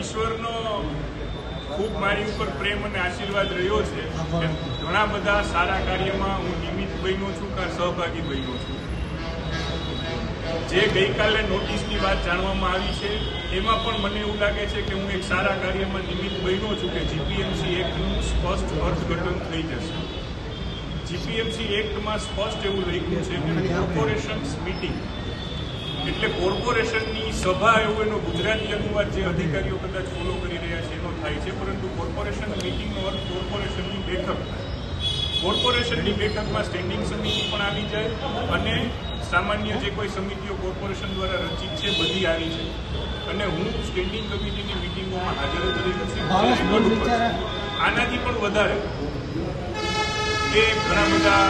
ઈશ્વરનો ખૂબ મારી ઉપર પ્રેમ અને આશીર્વાદ રહ્યો છે કે ઘણા બધા સારા કાર્યમાં હું નિમિત્ત બન્યો છું કે સહભાગી બન્યો છું. જે ગઈકાલે નોટિસની વાત જાણવામાં આવી છે એમાં પણ મને એવું લાગે છે કે હું એક સારા કાર્યમાં નિમિત્ત બન્યો છું કે જીપીએમસી એક્ટનું સ્પષ્ટ અર્થઘટન થઈ જશે. જીપીએમસી એક્ટમાં સ્પષ્ટ એવું લખ્યું છે કે કોર્પોરેશન્સ મીટિંગ એટલે કોર્પોરેશનની સભા એવું એનો ગુજરાતી અનુવાદ જે અધિકારીઓ કદાચ ફોલો કરી રહ્યા છે એનો થાય છે, પરંતુ કોર્પોરેશન મીટિંગનો અર્થ કોર્પોરેશનની બેઠક. કોર્પોરેશનની બેઠકમાં સ્ટેન્ડિંગ સમિતિ પણ આવી જાય અને સામાન્ય જે કોઈ સમિતિઓ કોર્પોરેશન દ્વારા રચિત છે બધી આવી છે. અને હું સ્ટેન્ડિંગ કમિટીની મિટિંગોમાં હાજર જ રહ્યો છું. આનાથી પણ વધારે એ ઘણા બધા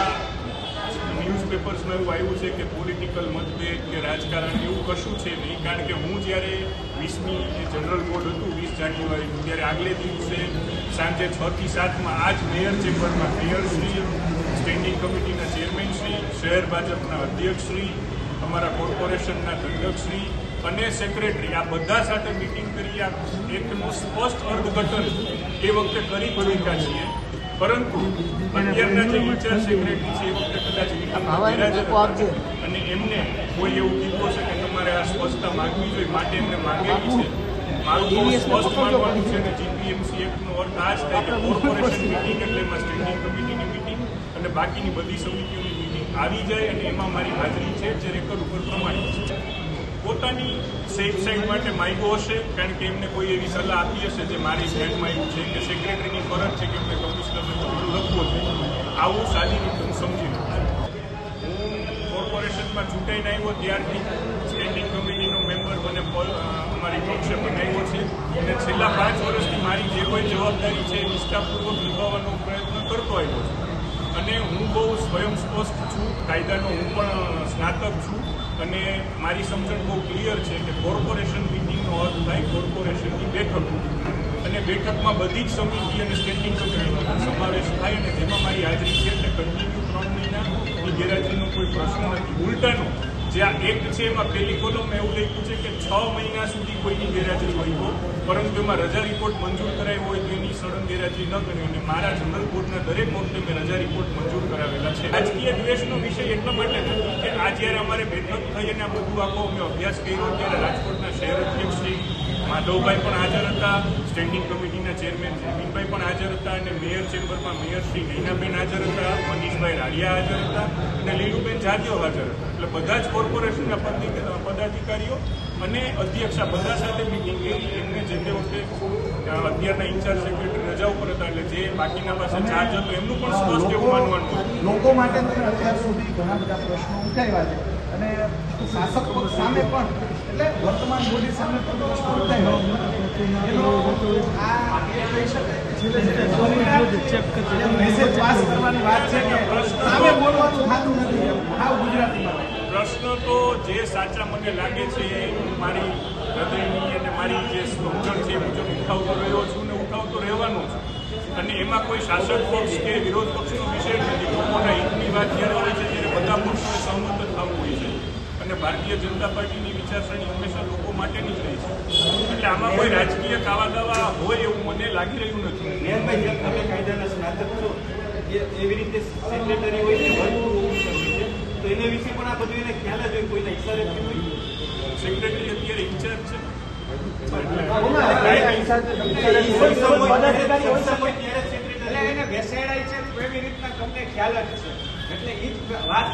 ન્યૂઝપેપર્સમાં એવું આવ્યું છે કે પોલિટિકલ મતભેદ કે રાજકારણ એવું કશું છે નહીં. કારણ કે હું જ્યારે 20મી જનરલ બોર્ડ હતું 20 જાન્યુઆરીનું, ત્યારે આગલે દિવસે સાંજે 6 થી 7માં આ જ મેયર ચેમ્બરમાં મેયરશ્રી, સ્ટેન્ડિંગ કમિટીના ચેરમેનશ્રી, શહેર ભાજપના અધ્યક્ષશ્રી, અમારા કોર્પોરેશનના દંડકશ્રી અને સેક્રેટરી આ બધા સાથે મિટિંગ કરી આ એકનું સ્પષ્ટ અર્થઘટન એ વખતે કરી ચૂક્યા છીએ. પરંતુ અત્યારના જે ઇન્ચાર્જ સેક્રેટરી છે એ વખતે કદાચ અને એમને કોઈ એવું કીધું હશે કે તમારે આ સ્પષ્ટતા માગવી જોઈએ, માટે એમને માંગેલી છે. મારું બહુ સ્પષ્ટ માનવાનું છે કે જીપીએમસી એક્ટનો અર્થ આ જ થાય કે કોર્પોરેશન મિટિંગ એટલે એમાં સ્ટેન્ડિંગ કમિટીની મિટિંગ અને બાકીની બધી સમિતિઓની મિટિંગ આવી જાય અને એમાં મારી હાજરી છે જે રેકોર્ડ ઉપર પ્રમાણિત છે. પોતાની સેફ સાઇડ માટે માગ્યો હશે, કારણ કે એમને કોઈ એવી સલાહ આપી હશે જે મારી ધ્યાનમાં આવ્યું છે કે સેક્રેટરીની ફરજ છે કે એમને કમિશનરને લખવો જોઈએ. આવું સારી રીતે હું સમજી લઉં છું. હું કોર્પોરેશનમાં ચૂંટાઈને આવ્યો ત્યારથી સ્ટેન્ડિંગ કમિટીનો મેમ્બર મને અમારી પક્ષે બનાવ્યો છે અને છેલ્લા 5 વર્ષથી મારી જે કોઈ જવાબદારી છે એ નિષ્ઠાપૂર્વક નિભાવવાનો પ્રયત્ન કરતો આવ્યો છું. અને હું બહુ સ્વયં સ્પષ્ટ છું, કાયદાનો હું પણ સ્નાતક છું અને મારી સમજણ બહુ ક્લિયર છે કે કોર્પોરેશન મિટિંગનો અર્થ થાય કોર્પોરેશનની બેઠક અને બેઠકમાં બધી જ સમિતિ અને સ્ટેન્ડિંગ કમિટીનો સમાવેશ થાય અને જેમાં મારી હાજરી છે એટલે કન્ટિન્યુ 3 મહિનાની ગેરહાજરીનો કોઈ પ્રશ્ન નથી. ઉલટાનો જે આ એક્ટ છે એમાં પહેલી કોલમમાં એવું લખ્યું છે કે 6 મહિના સુધી કોઈની ગેરહાજરી હોય તો, પરંતુ એમાં રજા રિપોર્ટ મંજૂર કરાયો હોય તો એની સળંગ ગેરહાજરી ન કરી. અને મારા જનરલ બોર્ડના દરેક વખતે મેં રજા રિપોર્ટ મંજૂર કરાવેલા છે. રાજકીય દ્વેષનો વિષય એટલા માટે નથી કે આ જ્યારે અમારે બેઠક થઈ અને આ બધું આખો અમે અભ્યાસ કર્યો ત્યારે રાજકોટના શહેર અધ્યક્ષ શ્રી માધવભાઈ પણ હાજર હતા, સ્ટેન્ડિંગ કમિટીના ચેરમેન જયમીનભાઈ પણ હાજર હતા અને મેયર ચેમ્બરમાં મેયર શ્રી નૈનાબેન હાજર હતા, મનીષભાઈ રાડિયા હાજર હતા અને લીલુબેન જાદીઓ હાજર હતા. એટલે બધા જ કોર્પોરેશનના પદાધિકારીઓ અને અધ્યક્ષા બધા સાથે મિટિંગ કરી. એમને જે તે વખતે અત્યારના ઇન્ચાર્જ સેક્રેટરી રજા ઉપર હતા એટલે જે બાકીના પાસે ચાર્જ હતો એમનું પણ સ્પષ્ટ એવું માનવાનું હતું. લોકો માટે અત્યાર સુધી ઘણા બધા પ્રશ્નો ઉઠાવ્યા છે અને શાસક પક્ષ સામે પણ એટલે વર્તમાન મોદી સામે પણ પ્રશ્નો ઉઠાવ્યા મેસેજ પાસ કરવાની વાત છે કે સામે બોલવાનું થતું નથી. ગુજરાતીમાં પ્રશ્ન તો જે સાચા મને લાગે છે હું મારી હૃદયની અને મારી જે સમજણ છે મુજબ ઉઠાવતો રહ્યો છું ને ઉઠાવતો રહેવાનો છું. અને એમાં કોઈ શાસક પક્ષ કે વિરોધ પક્ષનો વિષય નથી. લોકોના હિતની વાત જ્યારે હોય છે ત્યારે બધા પક્ષોને સહમત જ થવું હોય છે અને ભારતીય જનતા પાર્ટીની વિચારસરણી હંમેશા લોકો માટેની જ રહી છે. એટલે આમાં કોઈ રાજકીય કાવા દાવા હોય એવું મને લાગી રહ્યું નથી. કાયદાના સ્નાતક છો એવી રીતે સેક્રેટરી હોય છે તો એના વિશે પણ આ બધું એને ખ્યાલ જ હોય, કોઈના ઈશારે થયું હોય. સેક્રેટરી અત્યારે ઇન્ચાર્જ છે. એને બેસાડાય છે એવી રીતના તમને ખ્યાલ જ છે એટલે એ વાત